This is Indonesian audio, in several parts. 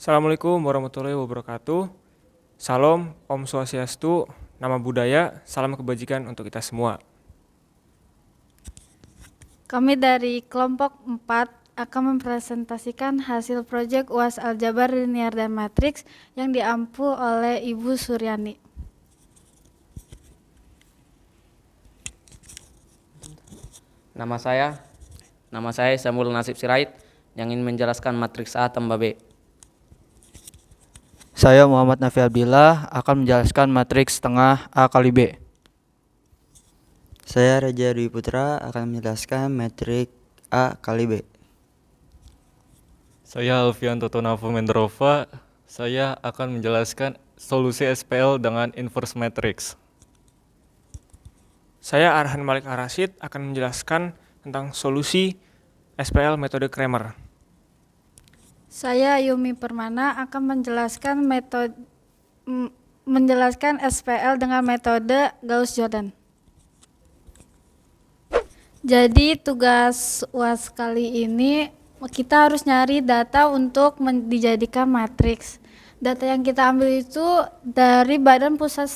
Assalamualaikum warahmatullahi wabarakatuh. Salam, Om Swastiastu, Nama Budaya, salam kebajikan untuk kita semua. Kami dari kelompok 4 akan mempresentasikan hasil proyek UAS Aljabar Linear dan Matriks yang diampu oleh Ibu Suryani. Nama saya Samuel Nasib Sirait yang ingin menjelaskan matriks A tambah B. Saya Muhammad Nafi Abdillah akan menjelaskan matriks tengah A kali B. Saya Raja Dwi Putra akan menjelaskan metrik A kali B. Saya Alfian Totonavo Mendrova. Saya akan menjelaskan solusi SPL dengan inverse matrix. Saya Arhan Malik Arasid akan menjelaskan tentang solusi SPL metode Kramer. Saya Yumi Permana akan menjelaskan SPL dengan metode Gauss-Jordan. Jadi tugas UAS kali ini kita harus nyari data untuk dijadikan matriks. Data yang kita ambil itu dari Badan Pusat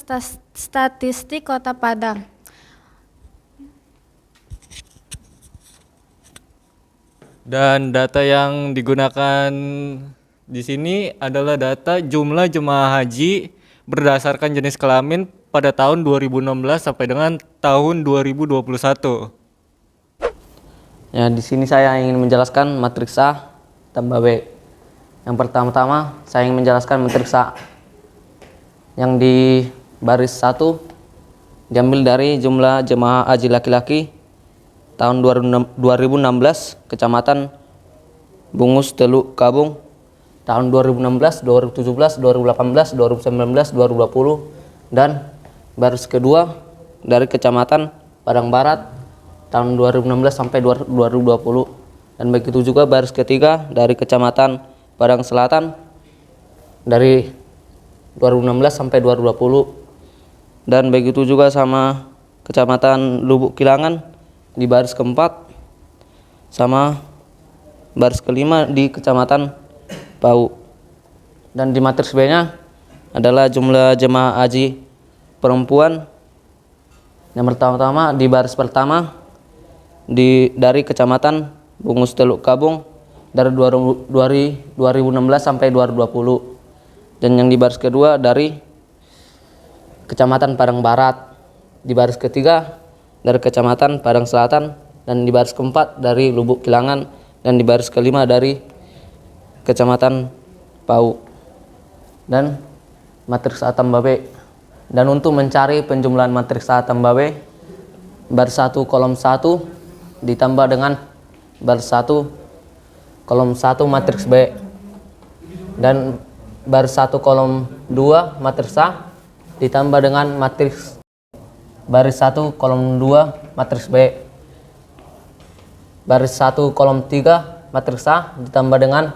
Statistik Kota Padang. Dan data yang digunakan di sini adalah data jumlah jemaah haji berdasarkan jenis kelamin pada tahun 2016 sampai dengan tahun 2021. Ya, di sini saya ingin menjelaskan matriks A tambah B. Yang pertama-tama saya ingin menjelaskan matriks A. Yang di baris 1 diambil dari jumlah jemaah haji laki-laki tahun 2016 Kecamatan Bungus Teluk Kabung, tahun 2016, 2017, 2018, 2019, 2020, dan baris kedua dari Kecamatan Padang Barat tahun 2016 sampai 2020, dan begitu juga baris ketiga dari Kecamatan Padang Selatan dari 2016 sampai 2020, dan begitu juga sama Kecamatan Lubuk Kilangan di baris keempat, sama baris kelima di Kecamatan Pau. Dan di matriks B-nya adalah jumlah jemaah haji perempuan. Yang pertama-tama di baris pertama dari Kecamatan Bungus Teluk Kabung dari 2016 sampai 2020. Dan yang di baris kedua dari Kecamatan Padang Barat, di baris ketiga dari Kecamatan Padang Selatan, dan di baris keempat dari Lubuk Kilangan, dan di baris kelima dari Kecamatan Pau. Dan matriks A tambah B. Dan untuk mencari penjumlahan matriks A tambah B, baris 1 kolom 1 ditambah dengan baris 1 kolom 1 matriks B, dan baris 1 kolom 2 matriks A ditambah dengan matriks baris 1 kolom 2 matriks B, baris 1 kolom 3 matriks A ditambah dengan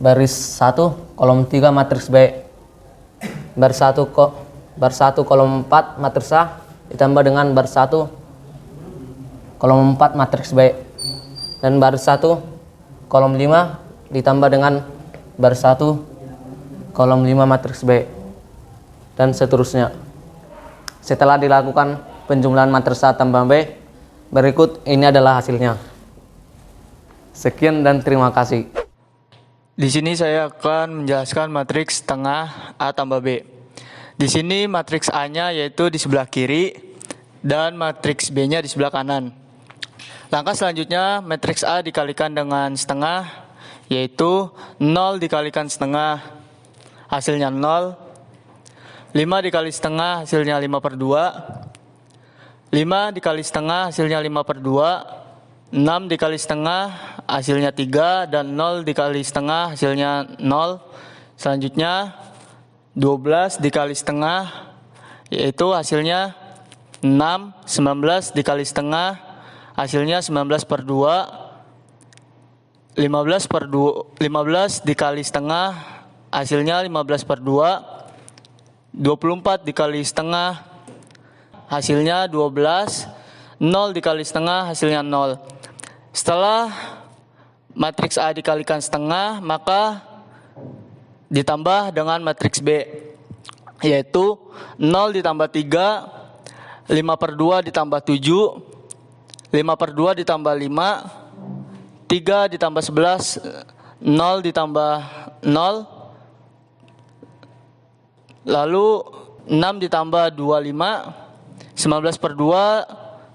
baris 1 kolom 3 matriks B, baris 1 kolom 4 matriks A ditambah dengan baris 1 kolom 4 matriks B, dan baris 1 kolom 5 ditambah dengan baris 1 kolom 5 matriks B, dan seterusnya. Setelah dilakukan penjumlahan matriks A tambah B, berikut ini adalah hasilnya. Sekian dan terima kasih. Di sini saya akan menjelaskan matriks tengah A tambah B. Di sini matriks A-nya yaitu di sebelah kiri dan matriks B-nya di sebelah kanan. Langkah selanjutnya, matriks A dikalikan dengan setengah, yaitu 0 dikalikan setengah, hasilnya 0. 5 dikali setengah hasilnya 5/2, 5 dikali setengah hasilnya 5/2, 6 dikali setengah hasilnya 3, dan 0 dikali setengah hasilnya 0. Selanjutnya 12 dikali setengah, yaitu hasilnya 6. 19 dikali setengah hasilnya 19/2, 15 dikali setengah hasilnya 15/2, 24 dikali setengah hasilnya 12, 0 dikali setengah hasilnya 0. Setelah matriks A dikalikan setengah, maka ditambah dengan matriks B, yaitu 0 ditambah 3, 5/2 ditambah 7, 5/2 ditambah 5, 3 ditambah 11, 0 ditambah 0, lalu 6 ditambah 25, 19/2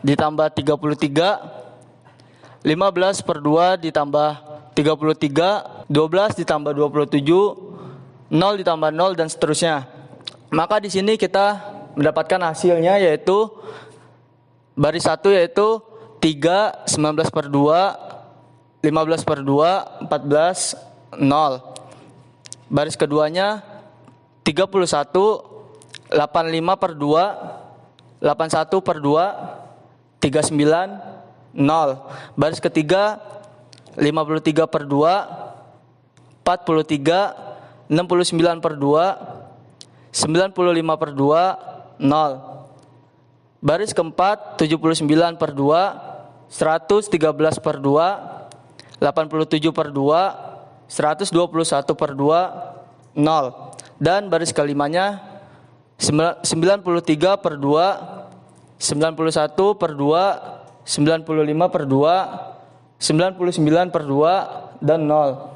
ditambah 33, 15/2 ditambah 33, 12 ditambah 27, 0 ditambah 0 dan seterusnya. Maka di sini kita mendapatkan hasilnya yaitu baris 1 yaitu 3, 19/2, 15/2, 14, 0. Baris keduanya 31, 85/2, 81/2, 39, 0. Baris ketiga 53/2, 43, 69/2, 95/2, 0. Baris keempat 79/2, 113/2, 87/2, 121/2, 0. Dan baris kelimanya 93/2, 91/2, 95/2, 99/2, dan 0.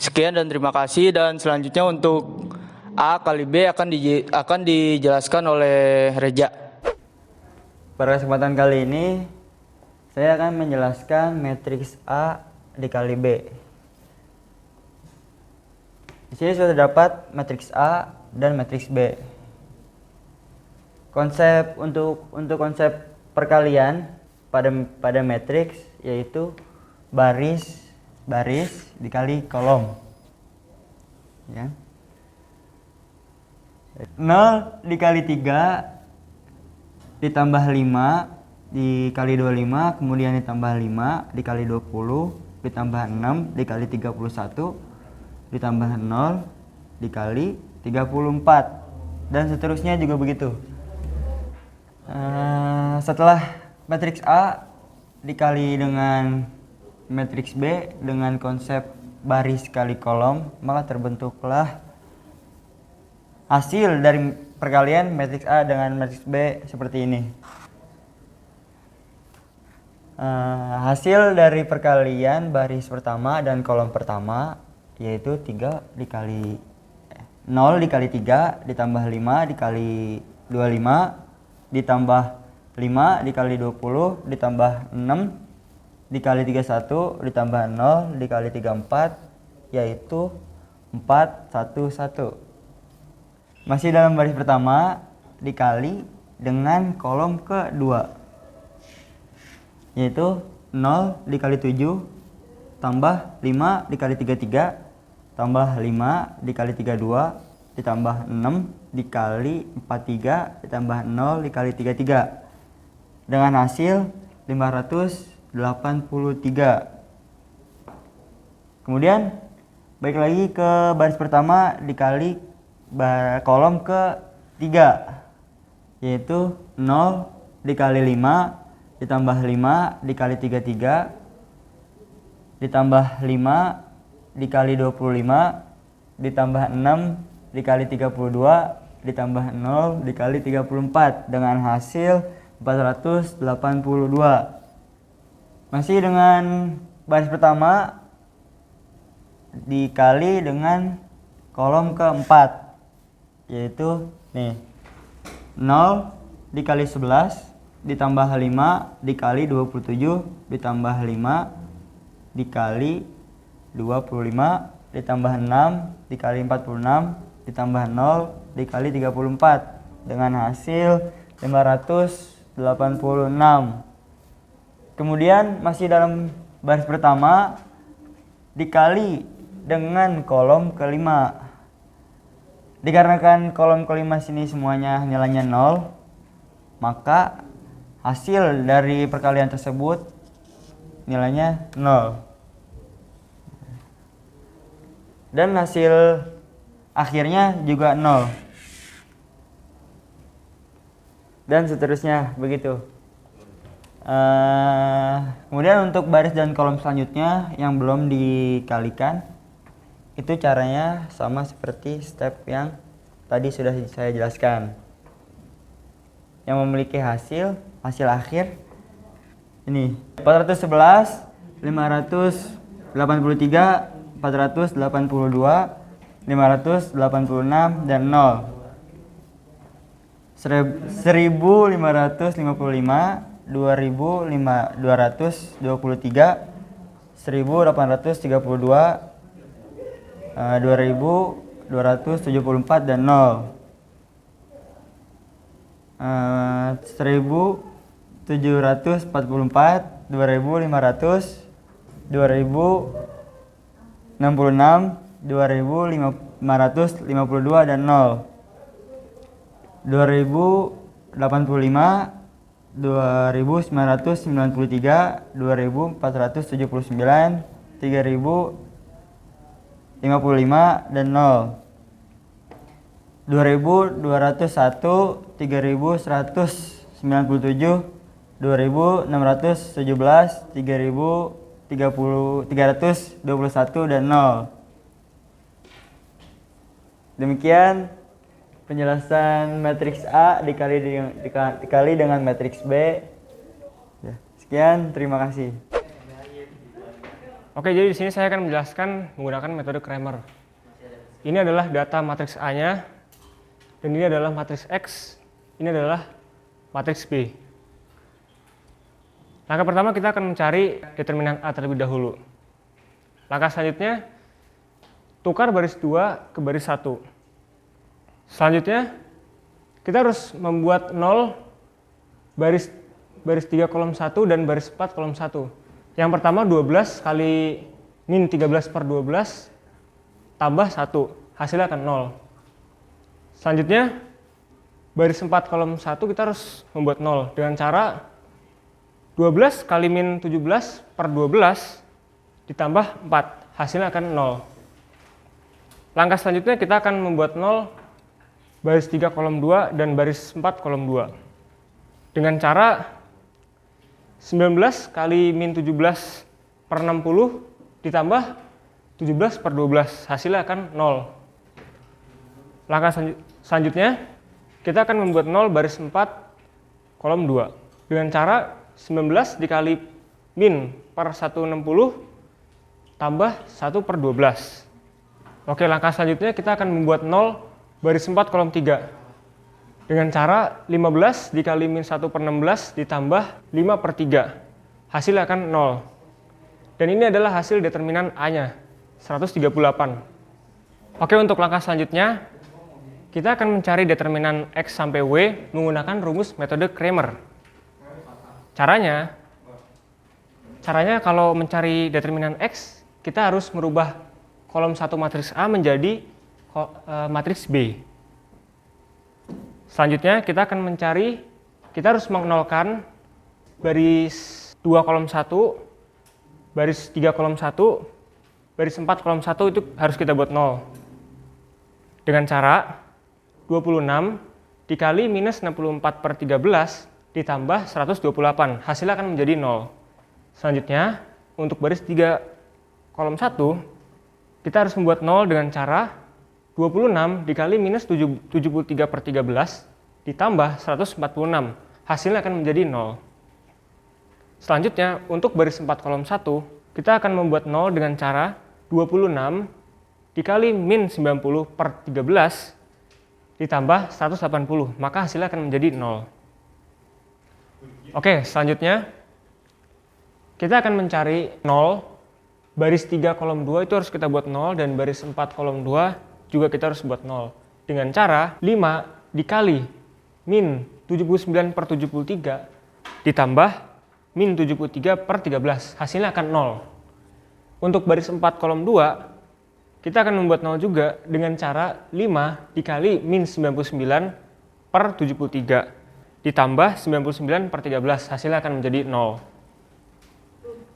Sekian dan terima kasih, dan selanjutnya untuk A kali B akan dijelaskan oleh Reja. Pada kesempatan kali ini saya akan menjelaskan matriks A dikali B. Di sini sudah terdapat matriks A dan matriks B. Konsep untuk konsep perkalian pada matriks yaitu baris dikali kolom. Ya. 0 dikali 3 ditambah 5 dikali 25, kemudian ditambah 5 dikali 20, ditambah 6 dikali 31, ditambah 0 dikali 34, dan seterusnya juga begitu. Setelah matriks A dikali dengan matriks B dengan konsep baris kali kolom, maka terbentuklah hasil dari perkalian matriks A dengan matriks B seperti ini. Hasil dari perkalian baris pertama dan kolom pertama yaitu 0 dikali 3 ditambah 5 dikali 25 ditambah 5 dikali 20 ditambah 6 dikali 31 ditambah 0 dikali 34 yaitu 411. Masih dalam baris pertama dikali dengan kolom kedua yaitu 0 dikali 7 tambah 5 dikali 33 tambah 5 dikali 32 ditambah 6 dikali 43 ditambah 0 dikali 33 dengan hasil 583. Kemudian balik lagi ke baris pertama dikali kolom ketiga yaitu 0 dikali 5 ditambah 5 dikali 33 ditambah 5 dikali 25 ditambah 6 dikali 32 ditambah 0 dikali 34 dengan hasil 482. Masih dengan baris pertama dikali dengan kolom keempat yaitu nih 0 dikali 11 ditambah 5 dikali 27 ditambah 5 dikali 25 ditambah 6 dikali 46 ditambah 0 dikali 34 dengan hasil 586. Kemudian masih dalam baris pertama dikali dengan kolom kelima. Dikarenakan kolom kelima sini semuanya nilainya 0, maka hasil dari perkalian tersebut nilainya 0. Dan hasil akhirnya juga 0. Dan seterusnya begitu. Kemudian untuk baris dan kolom selanjutnya yang belum dikalikan, itu caranya sama seperti step yang tadi sudah saya jelaskan. Yang memiliki hasil akhir ini 411, 583, 482, 586 dan 0. 1555, 2223, 1832, 2274 dan 0. 1744, 2500, 2066, 2552 dan 0. 2085, 2993, 2479, 3055 dan 0. 2201, 3197, 2617, 321 dan 0. Demikian penjelasan matriks A dikali dengan matriks B. Ya, sekian, terima kasih. Oke, jadi di sini saya akan menjelaskan menggunakan metode Cramer. Ini adalah data matriks A-nya, dan ini adalah matriks X, ini adalah matriks B. Langkah pertama kita akan mencari determinan A terlebih dahulu. Langkah selanjutnya, tukar baris 2 ke baris 1. Selanjutnya, kita harus membuat 0 baris 3 kolom 1 dan baris 4 kolom 1. Yang pertama 12 kali min 13 per 12 tambah 1, hasilnya akan 0. Selanjutnya, baris 4 kolom 1 kita harus membuat 0 dengan cara 12 kali min 17 per 12 ditambah 4, hasilnya akan 0. Langkah selanjutnya kita akan membuat 0 baris 3 kolom 2 dan baris 4 kolom 2. Dengan cara 19 kali min 17 per 60 ditambah 17 per 12, hasilnya akan 0. Langkah selanjutnya, kita akan membuat 0 baris 4 kolom 2. Dengan cara 19 dikali min per 160 tambah 1 per 12. Oke, langkah selanjutnya kita akan membuat 0 baris 4 kolom 3. Dengan cara 15 dikali min 1 per 16 ditambah 5 per 3. Hasil akan 0. Dan ini adalah hasil determinan A-nya, 138. Oke, untuk langkah selanjutnya, kita akan mencari determinan X sampai W menggunakan rumus metode Cramer. Caranya kalau mencari determinan X, kita harus merubah kolom 1 matriks A menjadi matriks B. Selanjutnya kita harus menolkan baris 2 kolom 1, baris 3 kolom 1, baris 4 kolom 1 itu harus kita buat 0. Dengan cara 26 dikali minus 64 per 13 ditambah 128, hasilnya akan menjadi 0. Selanjutnya, untuk baris 3 kolom 1, kita harus membuat 0 dengan cara 26 dikali minus 73 per 13 ditambah 146, hasilnya akan menjadi 0. Selanjutnya, untuk baris 4 kolom 1, kita akan membuat 0 dengan cara 26 dikali min 90 per 13 ditambah 180, maka hasilnya akan menjadi 0. Oke, selanjutnya kita akan mencari 0, baris 3 kolom 2 itu harus kita buat 0, dan baris 4 kolom 2 juga kita harus buat 0. Dengan cara 5 dikali min 79 per 73 ditambah min 73 per 13, hasilnya akan 0. Untuk baris 4 kolom 2, kita akan membuat 0 juga dengan cara 5 dikali min 99 per 73 ditambah 99 per 13, hasilnya akan menjadi 0.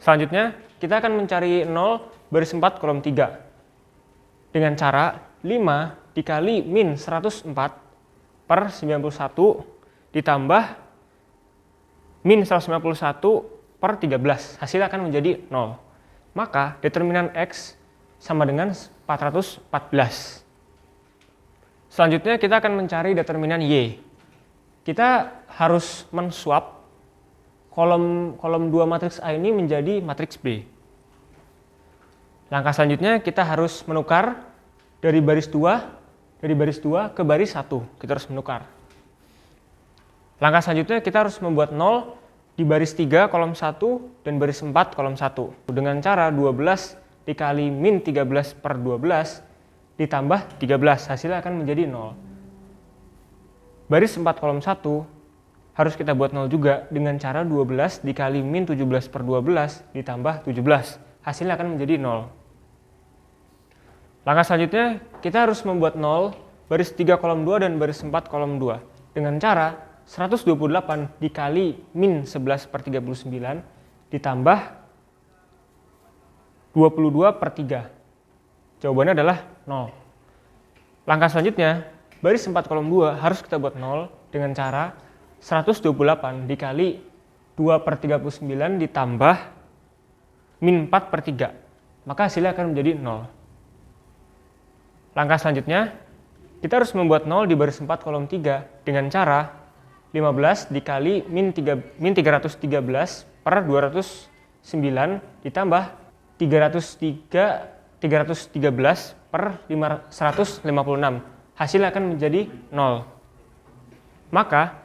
Selanjutnya, kita akan mencari 0 baris 4 kolom 3 dengan cara 5 dikali min 104 per 91 ditambah min 191 per 13. Hasilnya akan menjadi 0. Maka determinan X sama dengan 414. Selanjutnya kita akan mencari determinan Y. Kita harus menswap kolom 2 matriks A ini menjadi matriks B. Langkah selanjutnya kita harus menukar dari baris 2 ke baris 1. Kita harus menukar. Langkah selanjutnya kita harus membuat 0 di baris 3 kolom 1 dan baris 4 kolom 1. Dengan cara 12 dikali min 13 per 12 ditambah 13, hasilnya akan menjadi 0. Baris 4 kolom 1 harus kita buat 0 juga dengan cara 12 dikali min 17 per 12 ditambah 17, hasilnya akan menjadi 0. Langkah selanjutnya kita harus membuat 0 baris 3 kolom 2 dan baris 4 kolom 2 dengan cara 128 dikali min 11 per 39 ditambah 22 per 3. Jawabannya adalah 0. Langkah selanjutnya, baris 4 kolom 2 harus kita buat 0 dengan cara 128 dikali 2 per 39 ditambah min 4 per 3. Maka hasilnya akan menjadi 0. Langkah selanjutnya, kita harus membuat 0 di baris 4 kolom 3 dengan cara 15 dikali min 313 per 209 ditambah 313 per 156. Hasilnya akan menjadi 0. Maka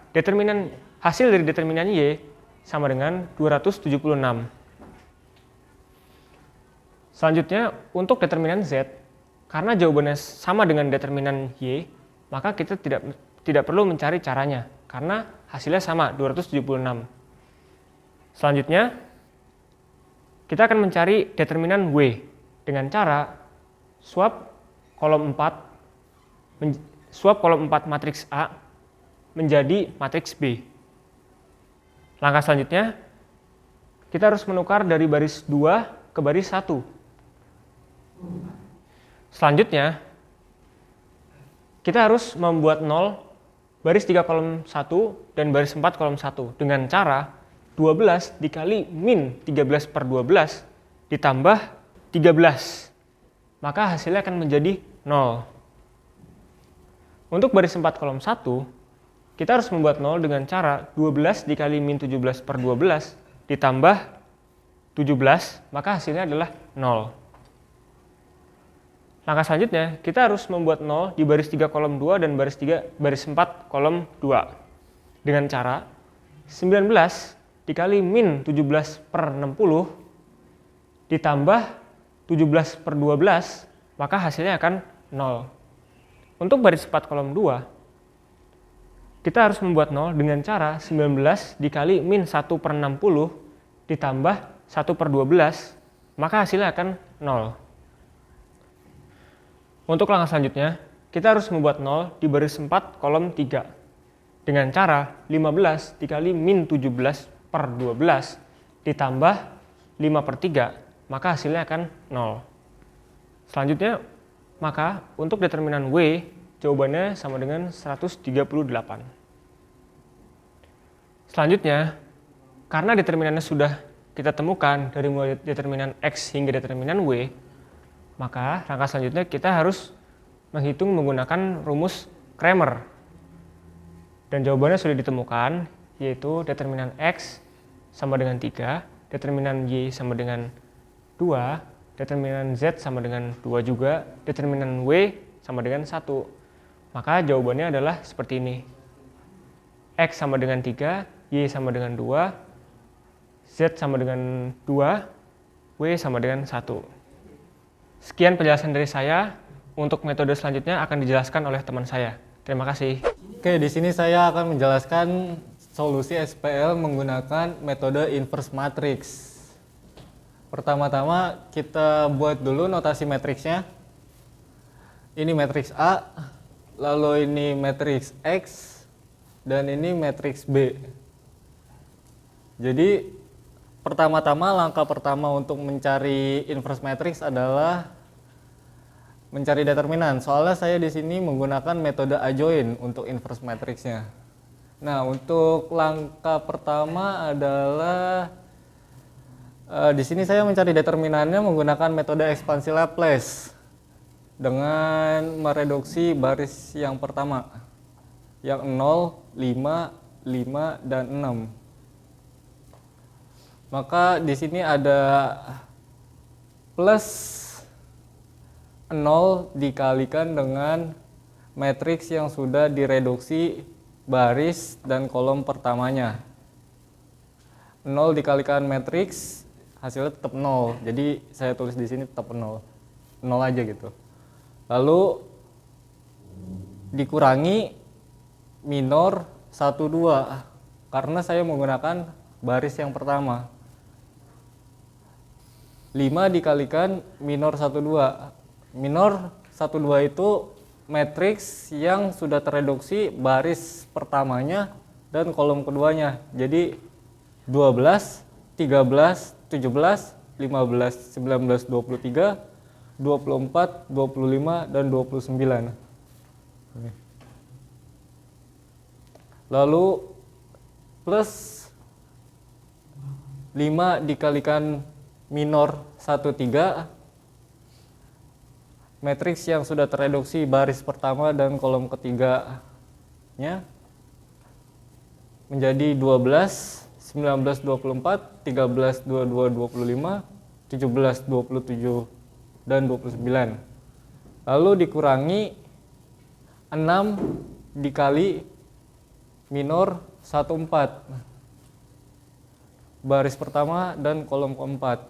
hasil dari determinan Y sama dengan 276. Selanjutnya untuk determinan Z, karena jawabannya sama dengan determinan Y, maka kita tidak perlu mencari caranya karena hasilnya sama 276. Selanjutnya kita akan mencari determinan W dengan cara swap kolom 4 matriks A menjadi matriks B. Langkah selanjutnya kita harus menukar dari baris 2 ke baris 1. Selanjutnya kita harus membuat 0 baris 3 kolom 1 dan baris 4 kolom 1 dengan cara 12 dikali min 13 per 12 ditambah 13. Maka hasilnya akan menjadi 0. Untuk baris 4 kolom 1, kita harus membuat 0 dengan cara 12 dikali min 17 per 12 ditambah 17, maka hasilnya adalah 0. Langkah selanjutnya, kita harus membuat 0 di baris 3 kolom 2 dan baris 4 kolom 2 dengan cara 19 dikali min 17 per 60 ditambah 17 per 12, maka hasilnya akan 0. Untuk baris 4 kolom 2, kita harus membuat 0 dengan cara 19 dikali min 1 per 60 ditambah 1 per 12, maka hasilnya akan 0. Untuk langkah selanjutnya, kita harus membuat 0 di baris 4 kolom 3 dengan cara 15 dikali min 17 per 12 ditambah 5 per 3, maka hasilnya akan 0. Selanjutnya, maka untuk determinan W, jawabannya sama dengan 138. Selanjutnya, karena determinannya sudah kita temukan dari mulai determinan X hingga determinan W, maka langkah selanjutnya kita harus menghitung menggunakan rumus Cramer. Dan jawabannya sudah ditemukan, yaitu determinan X sama dengan 3, determinan Y sama dengan 2, determinan Z sama dengan 2 juga, determinan W sama dengan 1. Maka jawabannya adalah seperti ini. X sama dengan 3, Y sama dengan 2, Z sama dengan 2, W sama dengan 1. Sekian penjelasan dari saya. Untuk metode selanjutnya akan dijelaskan oleh teman saya. Terima kasih. Oke, di sini saya akan menjelaskan solusi SPL menggunakan metode inverse matrix. Pertama-tama kita buat dulu notasi matriksnya. Ini matriks A, lalu ini matriks X, dan ini matriks B. Jadi pertama-tama langkah pertama untuk mencari inverse matrix adalah mencari determinan. Soalnya saya di sini menggunakan metode adjoint untuk inverse matrixnya. Nah, untuk langkah pertama adalah Di sini saya mencari determinannya menggunakan metode ekspansi Laplace dengan mereduksi baris yang pertama, yang 0, 5, 5, dan 6. Maka di sini ada plus 0 dikalikan dengan matriks yang sudah direduksi baris dan kolom pertamanya. 0 dikalikan matriks, hasilnya tetap 0. Jadi saya tulis di sini tetap 0. 0 aja gitu. Lalu dikurangi minor 1, 2 karena saya menggunakan baris yang pertama. 5 dikalikan minor 1, 2. Minor 1, 2 itu matriks yang sudah tereduksi baris pertamanya dan kolom keduanya. Jadi 12, 13, 17, 15, 19, 23, 24, 25, dan 29. Lalu plus 5 dikalikan minor 1, 3, matriks yang sudah tereduksi baris pertama dan kolom ketiganya menjadi 12, 19, 24, 13, 22, 25, 17, 27, dan 29. Lalu dikurangi 6 dikali minor 1, 4. Baris pertama dan kolom keempat.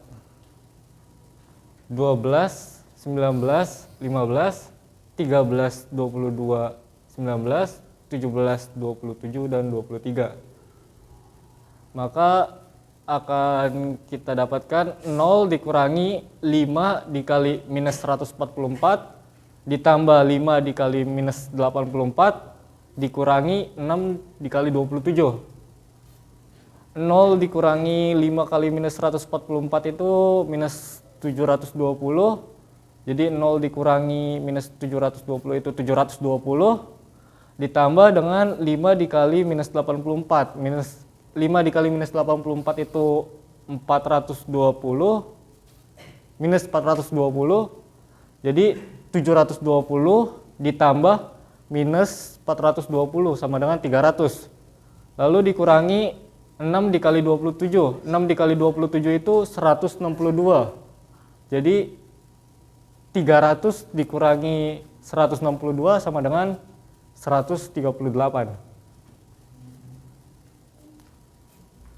12, 19, 15, 13, 22, 19, 17, 27, dan 23. Maka akan kita dapatkan 0 dikurangi 5 dikali minus 144 ditambah 5 dikali minus 84 dikurangi 6 dikali 27. 0 dikurangi 5 kali minus 144 itu minus 720. Jadi 0 dikurangi minus 720 itu 720 ditambah dengan 5 dikali minus 84. 5 dikali minus 84 itu 420 minus 420. Jadi 720 ditambah minus 420 sama dengan 300. Lalu dikurangi 6 dikali 27. 6 dikali 27 itu 162. Jadi 300 dikurangi 162 sama dengan 138.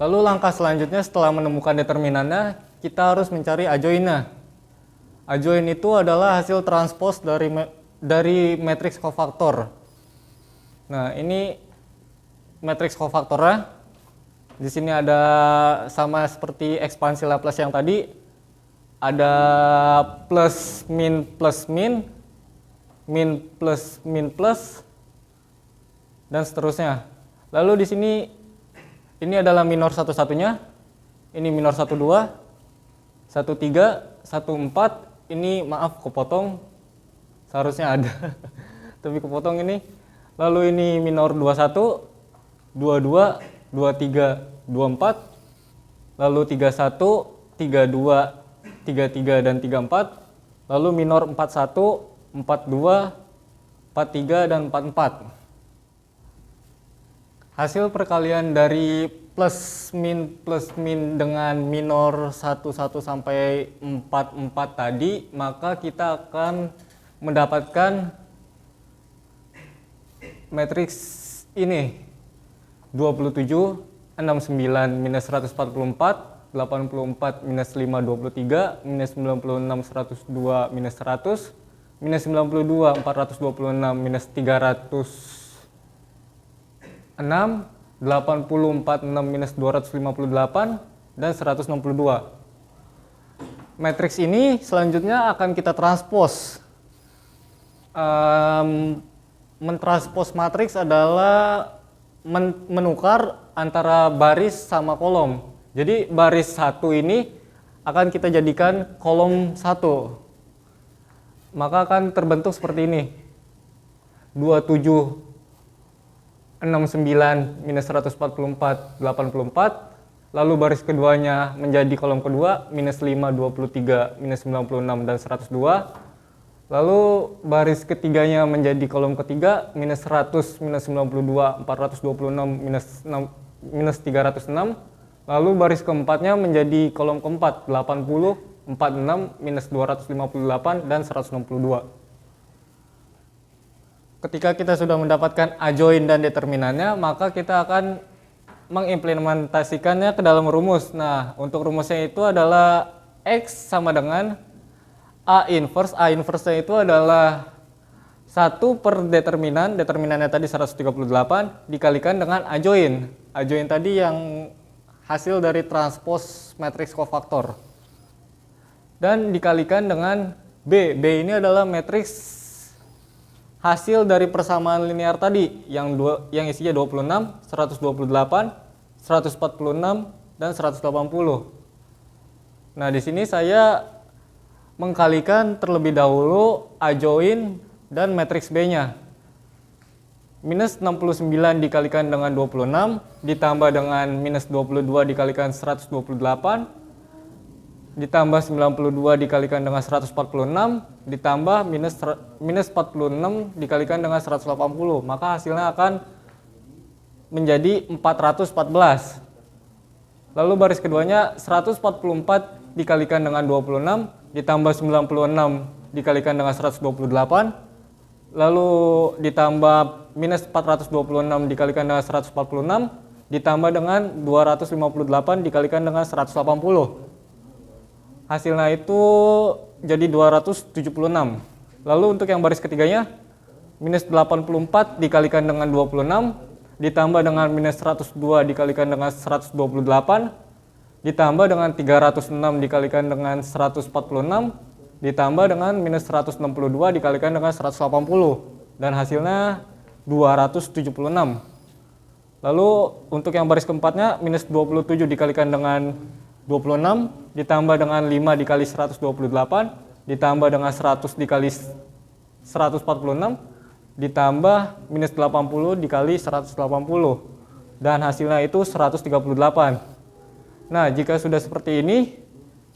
Lalu langkah selanjutnya setelah menemukan determinannya, kita harus mencari adjointnya. Adjoint itu adalah hasil transpose dari matriks kofaktor. Nah, ini matriks kofaktornya. Di sini ada sama seperti ekspansi Laplace yang tadi, ada plus min plus min, min plus min plus, dan seterusnya. Lalu di sini ini adalah minor satu-satunya, ini minor 12, 13, 14, ini maaf kepotong, seharusnya ada, tapi kepotong ini. Lalu ini minor 21, 22, 23, 24, lalu 31, 32, 33, dan 34, lalu minor 41, 42, 43, dan 44. Hasil perkalian dari plus min dengan minor 11 sampai 44 tadi, maka kita akan mendapatkan matriks ini 27, 69, minus 144, 84, minus 5, 23, minus 96, 102, minus 100, minus 92, 426, minus 300, 6, 80, 46, minus 258, dan 162. Matriks ini selanjutnya akan kita transpose. Mentranspose matriks adalah menukar antara baris sama kolom. Jadi baris 1 ini akan kita jadikan kolom 1. Maka akan terbentuk seperti ini. 27, 69, minus 144, 84, lalu baris keduanya menjadi kolom kedua minus 5, 23, minus 96, dan 102. Lalu baris ketiganya menjadi kolom ketiga minus 100, minus 92, 426, minus 306. Lalu baris keempatnya menjadi kolom keempat 80, 46, minus 258, dan 162. Ketika kita sudah mendapatkan adjoint dan determinannya, maka kita akan mengimplementasikannya ke dalam rumus. Nah, untuk rumusnya itu adalah X sama dengan A inverse. A inverse-nya itu adalah 1 per determinannya tadi 138, dikalikan dengan adjoint. Adjoint tadi yang hasil dari transpose matriks kofaktor. Dan dikalikan dengan B. B ini adalah matriks hasil dari persamaan linear tadi yang isinya 26, 128, 146, dan 180. Nah, di sini saya mengkalikan terlebih dahulu adjoint dan matriks B-nya. Minus 69 dikalikan dengan 26 ditambah dengan minus 22 dikalikan 128 ditambah 92 dikalikan dengan 146 ditambah minus 46 dikalikan dengan 180, maka hasilnya akan menjadi 414. Lalu baris keduanya 144 dikalikan dengan 26 ditambah 96 dikalikan dengan 128, lalu ditambah minus 426 dikalikan dengan 146 ditambah dengan 258 dikalikan dengan 180. Hasilnya itu jadi 276. Lalu untuk yang baris ketiganya minus 84 dikalikan dengan 26 ditambah dengan minus 102 dikalikan dengan 128 ditambah dengan 306 dikalikan dengan 146 ditambah dengan minus 162 dikalikan dengan 180, dan hasilnya 276. Lalu untuk yang baris keempatnya minus 27 dikalikan dengan 26 ditambah dengan 5 dikali 128 ditambah dengan 100 dikali 146 ditambah minus 80 dikali 180, dan hasilnya itu 138. Nah, jika sudah seperti ini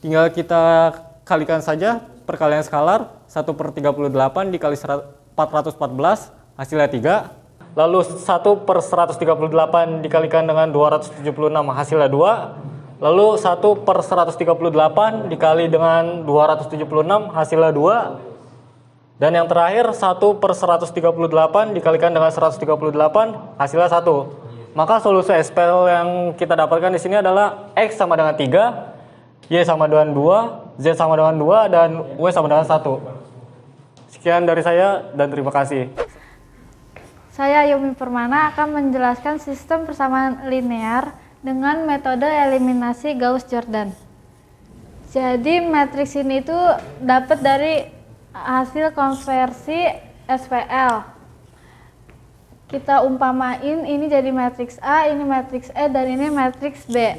tinggal kita kalikan saja perkalian skalar 1/38 dikali 414 hasilnya 3. Lalu 1/138 dikalikan dengan 276 hasilnya 2. Lalu 1/138 dikali dengan 276 hasilnya 2. Dan yang terakhir 1/138 dikalikan dengan 138 hasilnya 1. Maka solusi SPL yang kita dapatkan di sini adalah X sama dengan 3, Y sama dengan 2, Z sama dengan 2, dan W sama dengan 1. Sekian dari saya dan terima kasih. Saya Yumi Permana akan menjelaskan sistem persamaan linear dengan metode eliminasi Gauss-Jordan. Jadi matriks ini itu dapat dari hasil konversi SPL. Kita umpamain ini jadi matriks A, ini matriks E, dan ini matriks B.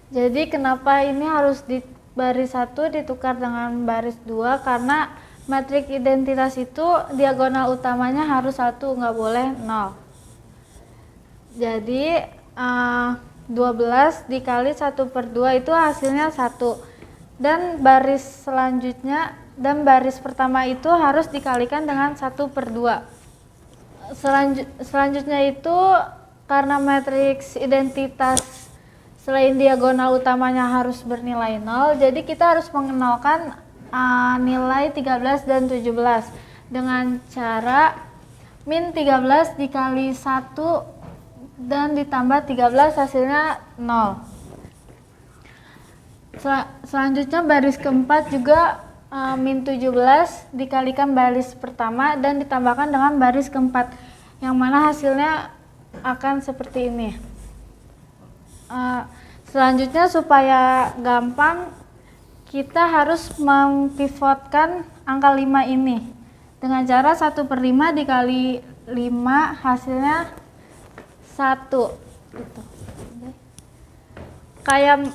Jadi kenapa ini harus di baris 1 ditukar dengan baris 2? Karena matriks identitas itu diagonal utamanya harus 1, nggak boleh 0. Jadi 12 dikali 1/2 itu hasilnya 1. Dan baris selanjutnya dan baris pertama itu harus dikalikan dengan 1/2. Selanjutnya itu karena matriks identitas selain diagonal utamanya harus bernilai 0, jadi kita harus mengenalkan nilai 13 dan 17 dengan cara min 13 dikali 1 dan ditambah 13 hasilnya 0. Selanjutnya baris keempat juga min 17 dikalikan baris pertama dan ditambahkan dengan baris keempat, yang mana hasilnya akan seperti ini. Selanjutnya supaya gampang kita harus mempivotkan angka 5 ini dengan cara 1/5 dikali 5 hasilnya 1 gitu. Kayak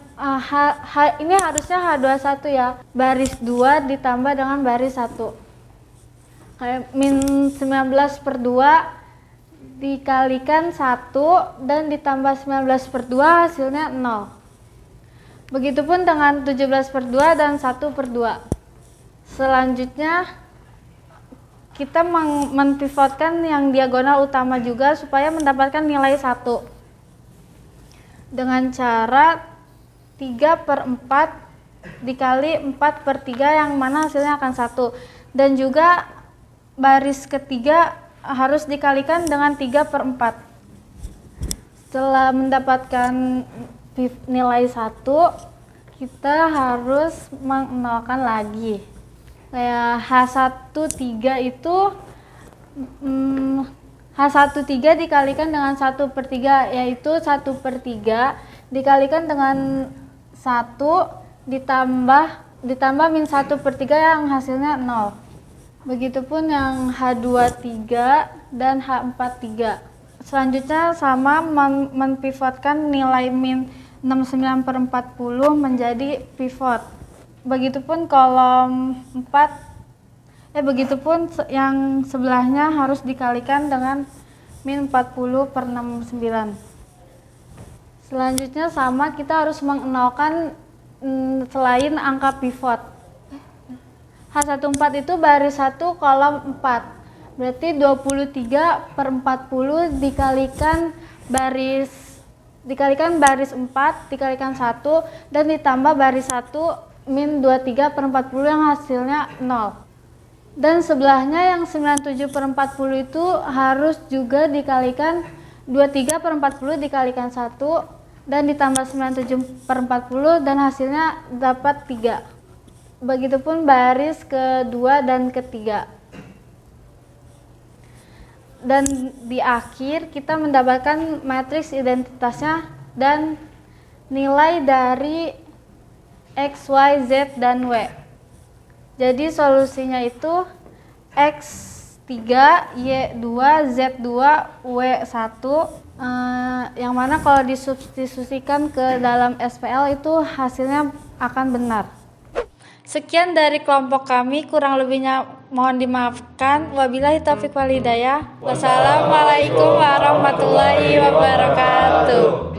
ini harusnya H21 ya, baris 2 ditambah dengan baris 1. Kayak min 19/2 dikalikan 1 dan ditambah 19 per 2 hasilnya 0. Begitupun dengan 17 per 2 dan 1 per 2. Selanjutnya kita menpivotkan yang diagonal utama juga supaya mendapatkan nilai 1. Dengan cara 3 per 4 dikali 4 per 3 yang mana hasilnya akan 1. Dan juga baris ketiga harus dikalikan dengan 3 per 4. Setelah mendapatkan nilai 1, kita harus mengenalkan lagi. Kayak H13 itu H13 dikalikan dengan 1 per 3, yaitu 1 per 3 dikalikan dengan 1 ditambah min 1 per 3 yang hasilnya 0. Begitupun yang H23 dan H43. Selanjutnya sama menpivotkan nilai min 69 per 40 menjadi pivot. Begitupun kolom 4, begitupun yang sebelahnya harus dikalikan dengan min 40 per 69. Selanjutnya sama, kita harus mengenalkan selain angka pivot. H14 itu baris 1 kolom 4. Berarti 23 per 40 dikalikan baris 4 dikalikan 1 dan ditambah baris 1 min 23 per 40 yang hasilnya 0. Dan sebelahnya yang 97 per 40 itu harus juga dikalikan 23 per 40 dikalikan 1 dan ditambah 97 per 40 dan hasilnya dapat 3. Begitupun baris kedua dan ketiga. Dan di akhir kita mendapatkan matriks identitasnya dan nilai dari X, Y, Z, dan W. Jadi solusinya itu X3, Y2, Z2, W1, yang mana kalau disubstitusikan ke dalam SPL itu hasilnya akan benar. Sekian dari kelompok kami, kurang lebihnya mohon dimaafkan. Wabillahi taufiq wal hidayah. Wassalamualaikum warahmatullahi wabarakatuh.